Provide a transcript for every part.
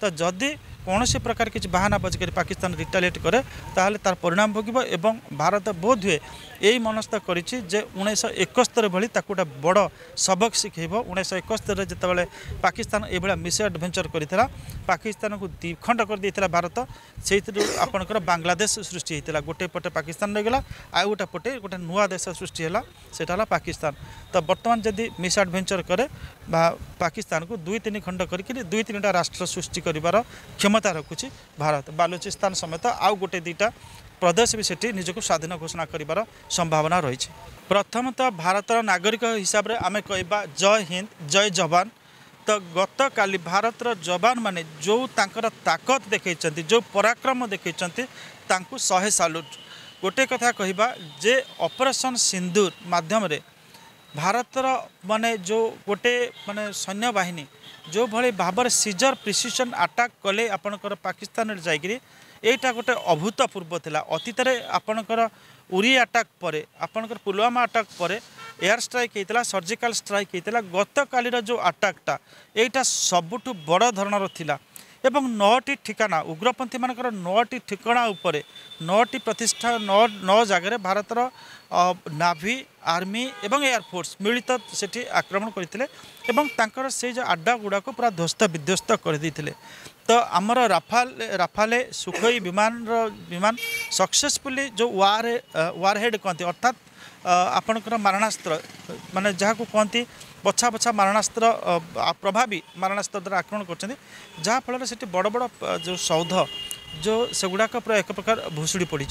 तो जदि कौन से प्रकार किसी बहाना बजकर पाकिस्तान रिटालिएट करे ताहले तार परिणाम भोग एवं भारत बोध हुए यही मनस्थ करी 1971 भली गोटे बड़ सबक शिखेब 1971 जितेबाला पाकिस्तान ये मिस एडभेंचर करता पाकिस्तान को द्विखंड कर देता भारत से आपणकर बांग्लादेश सृष्टि होता गोटे पटे पाकिस्तान रहीगला आ गोटे पटे गोटे नुआ देश सृष्टि है सेटा पाकिस्तान। तो बर्तमान जदि मिस एडभेंचर करे पाकिस्तान को 2-3 खंड करके 2-3टा राष्ट्र सृष्टि कर क्षमता रखुची भारत। बालूचिस्तान समेत आउ गोटे 2टा प्रदेश भी सेठी निजक स्वाधीन घोषणा कर संभावना रही। प्रथमतः भारतर नागरिक हिसाब से आम कहवा जय हिंद जय जवान। तो गत काली भारतर जवान माने जो तांकर ताकत देखते जो पराक्रम देखते 100 सालुट। गोटे कथा कहवा जे ऑपरेशन सिंदूर माध्यम रे भारतर माने जो गोटे माने सैन्य बाहिनी जो भली भाव सीजर प्रिसिशन अटैक कले आपणकर पाकिस्तान जाइए यहाँ गोटे अभूतपूर्व थिला। अतीत आपणकर उरी अटैक पर आपणकर पुलवामा अटैक पर एयर स्ट्राइक होता सर्जिकल स्ट्राइक होता गत कालीर जो अटैकटा यहाँ सबुठ बड़ धरणर थिला एवं 9टी ठिकाना उग्रपंथी मानकर 9टी ठिकाना उपर 9टी प्रतिष्ठा 9 जगह भारतर नाभी आर्मी एवं एयरफोर्स मिलित सेठी आक्रमण करते एवं से जो अड्डा गुड़ाक पूरा ध्वस्त विध्वस्त कर देते। तो आमर राफाले सुखोई विमान सक्सेसफुली जो वारहेड कहते अर्थात आपणकर मारणास्त्र माने जहाँ को कहती बछा बछा मारणास्त्र प्रभावी मारणास्त्र द्वारा आक्रमण कर जहाँफल से बड़ बड़ जो सौध जो सेगुड़ाक पूरा एक प्रकार भुशुड़ी पड़ी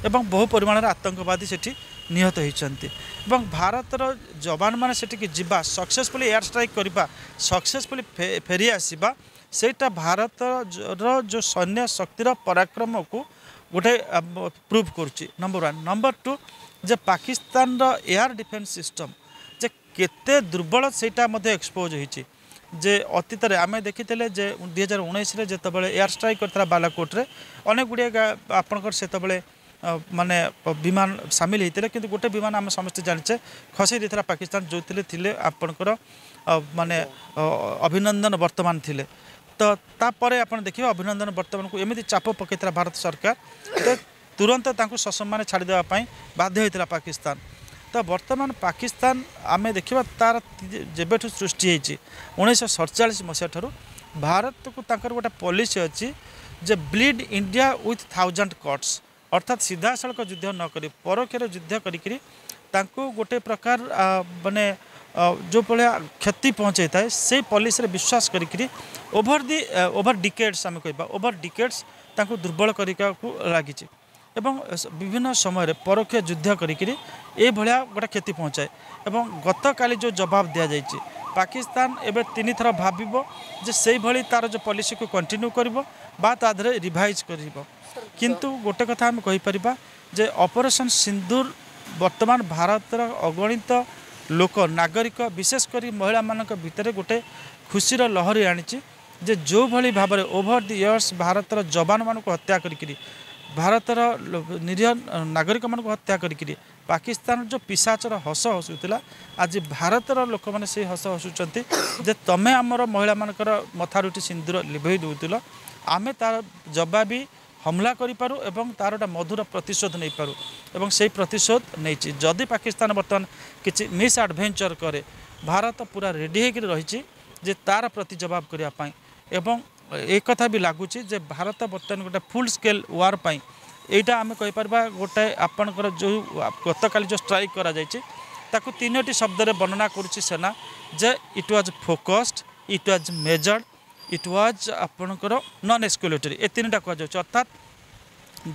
एवं बहु परिमाण आतंकवादी सेठी निहत होती भारतर जवान मैंने सेठी जीवा सक्सेसफुली एयर स्ट्राइक करवा सक्सेसफुली फेरी आसवा सेटा भारत जो सैन्य शक्तिर पराक्रम को गोटे प्रूव करुच्ची नंबर 1। नंबर 2 जे पाकिस्तान एयर डिफेन्स सिस्टम जे केते दुर्बल सेटा मध्य एक्सपोज होती जे अतीत आम देखी जे 2019 जितेबाला एयर स्ट्राइक करता बालाकोटे अनेक गुड़िया आपंकर से माने विमान सामिल होते कि गोटे विमान आम समस्त जाने खसई देता पाकिस्तान जो थे आपंकर माने अभिनंदन वर्तमान थिले। तो तापर आप देखिए अभिनंदन वर्तमान को एमती चाप पकईता भारत सरकार तो तुरंत ससम्मान छाड़देवाई बाध्य होता पाकिस्तान। तो वर्तमान पाकिस्तान आम देखा तार जेबेठू सृष्टि 1947 मसीहा ठारू भारत को तांकर गोटे पॉलिसी अच्छी जे ब्लीड इंडिया विथ 1000 कट्स अर्थात सीधा सड़क युद्ध न करी परोक्षर युद्ध करी गोटे प्रकार माने जो भाया क्षति पहुँचे थाए से पॉलिसी रे विश्वास करी ओभर डिकेड्स आम कह ओभर डिकेड्स दुर्बल करने लगी एवं विभिन्न समय परोक्ष युद्ध करी भाया गोटे क्षति पहुँचाए एवं गत काली जो जवाब दि जाए पाकिस्तान एवं 3 थर भाव जे से भली तार जो पॉलिसी को कंटिन्यू कर ताधरे रिवाइज कर किंतु गोटे कथा आम कहीपर जे ऑपरेशन सिंदूर वर्तमान भारतर अगणित लोक नागरिक विशेषकर महिला मानक भितर गोटे खुशीर लहरी आनी जे जो भली भाव में ओभर द इयर्स भारतर जवान मान हत्या करी भारतर निरीह नागरिक मान हत्या करी पाकिस्तान जो पिशाचर हस हसुला आज भारतर लोक मैंने से हस हसुँच जे तमें आमर महिला मानकर मथारुटी सिंदूर लिभई दूल आमे तार जवाबी हमला करूँ एवं तार गोटे मधुर प्रतिशोध नहीं पारू एवं से प्रतिशोध नहीं जदि पाकिस्तान बर्तमान किसी मिस एडभेंचर करे भारत पूरा रेडी होकर रही जे तार प्रति जवाब करने एवं एक कथा भी लगुच जे भारत बर्तमान गोटे फुल स्केल वार पाई यहाँ आम कहीपर गोटे आपणकर जो गत काली जो स्ट्राइक करा जायछि ताकू 3टी शब्द वर्णना करुच्ची सेना जे it was focused it was measured it was आपणकर नॉन एस्कुलेटरी ए 3टा कह अर्थात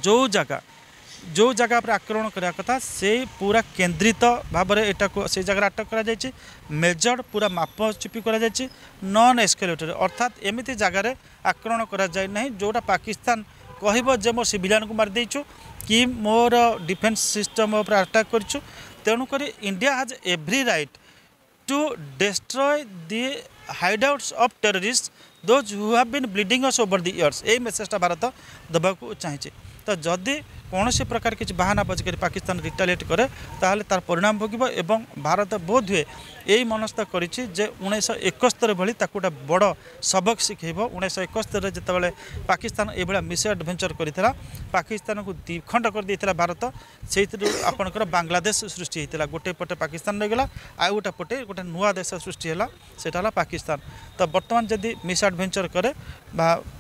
जो जगह पर आक्रमण करने कथा से पूरा केन्द्रित भाव में यहाँ से जगह अटक कर मेजर्ड पूरा माप चुपी कर नॉन एस्कुलेटरी अर्थात एमती जगार आक्रमण कराए जोटा पाकिस्तान कह जे मो सिविलियन को मारिदेचु कि मोर डिफेन्स सिस्टम उपर अटैक करूँ तेणुक India has every right to destroy the hideouts of terrorist those who have been bleeding us over the years ये मेसेजटा भारत देवाक चाहिए। तो जदि कौन से प्रकार किसी बहाना बज कर पाकिस्तान रिटालिएट करे ताहले तार परिणाम भोगिब एवं भारत बोध हुए यही मनस्था करिछि जे 1971 भली ताकू गोटे बड़ सबक शिखेब 1971 जितेबाला पाकिस्तान ये मिस एडभेंचर करता पाकिस्तान को द्विखंड कर देता भारत से आपणकर बांग्लादेश सृष्टि होता गोटे पटे पाकिस्तान रहीगला आउ गोटे पटे गोटे नुआ देश सृष्टि है सेटा पाकिस्तान तो बर्तमान जदि मिस एडभेंचर करे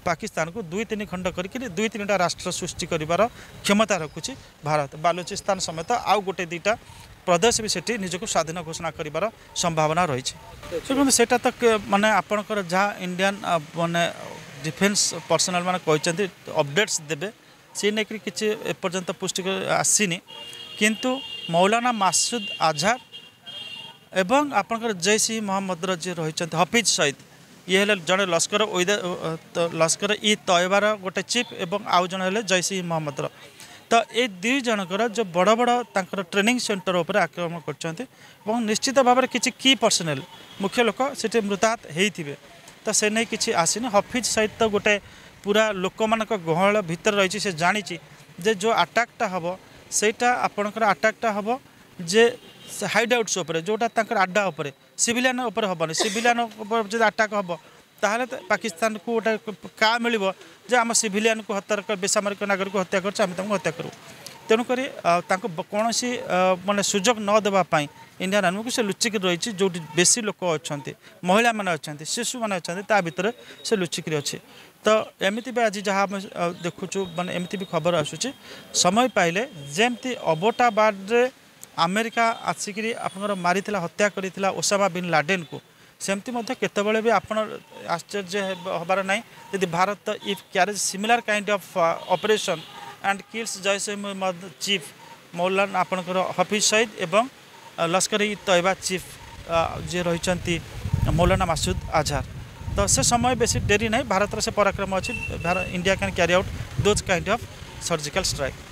पाकिस्तान को 2-3 खंड करके 2-3टा राष्ट्र सृष्टि कर क्षमता रखुची भारत बालूचिस्तान समेत आउ गोटे 2टा प्रदेश भी सेठी निजको स्वाधीन घोषणा करिवार संभावना रही है सेटा तक माने आपणकर जहाँ इंडियन माने डिफेन्स पर्सनल माने कहते अपडेट्स देबे सी नहीं कि एपर्यंत पुष्टि आसीनी किंतु मौलाना मासूद आजहर एवं आपणकर जैश ई मोहम्मद जी रही हफिज सईद ये जड़े लश्कर ई तयबार गोटे चीफ एवं आउ जड़े जैश ई मोहम्मद तो ये 2 जनकर जो बड़ बड़ तांकर ट्रेनिंग सेंटर उपर आक्रमण कर निश्चित भाव में किसी की पर्सनेल मुख्य लोक से मृताहत होते तो से नहीं किसी आसीनी हफिज सहित तो गोटे पूरा लोक मान गहल भितर रही से जानी जे जो अटैकटा हम सेटा आपणकर अटैकटा हम जे हाइडआउट्स जोटा आड्डा उपर सिविलियन उपर हेनी सिविलियन जो अटैक हम ताहले पाकिस्तान को गोटे का मिल जे आम सिविलियन को हत्या कर बेसामरिक नागरिक को हत्या कर हत्या करूँ तेणुक कौन सी माने सुजोग न देवाई इंडियन आर्मी को से लुचिक रही जो बेसी लोक अच्छा महिला मैंने अच्छा शिशु मैंने अच्छा भितर से लुचिक अच्छे तो एमती भी आज जहाँ देखुचु माने एमती भी खबर आसूँ समय पाइले जमती अबोटाबाद अमेरिका आसिक मारी हत्या कर ओसामा बिन लाडेन को सेमती केतबले भी आप आश्चर्य हबार ना यदि Bharat if carries similar kind of operation and kills Jaish e Mohammed chief मौलाना आपणकर हफिज सईद एवं लश्कर ई तयबा चीफ जे रही मौलाना मासूद आजहर तो से समय बेसी डेरी नहीं भारत से पराक्रम अच्छी India can carry out those kind of surgical strike.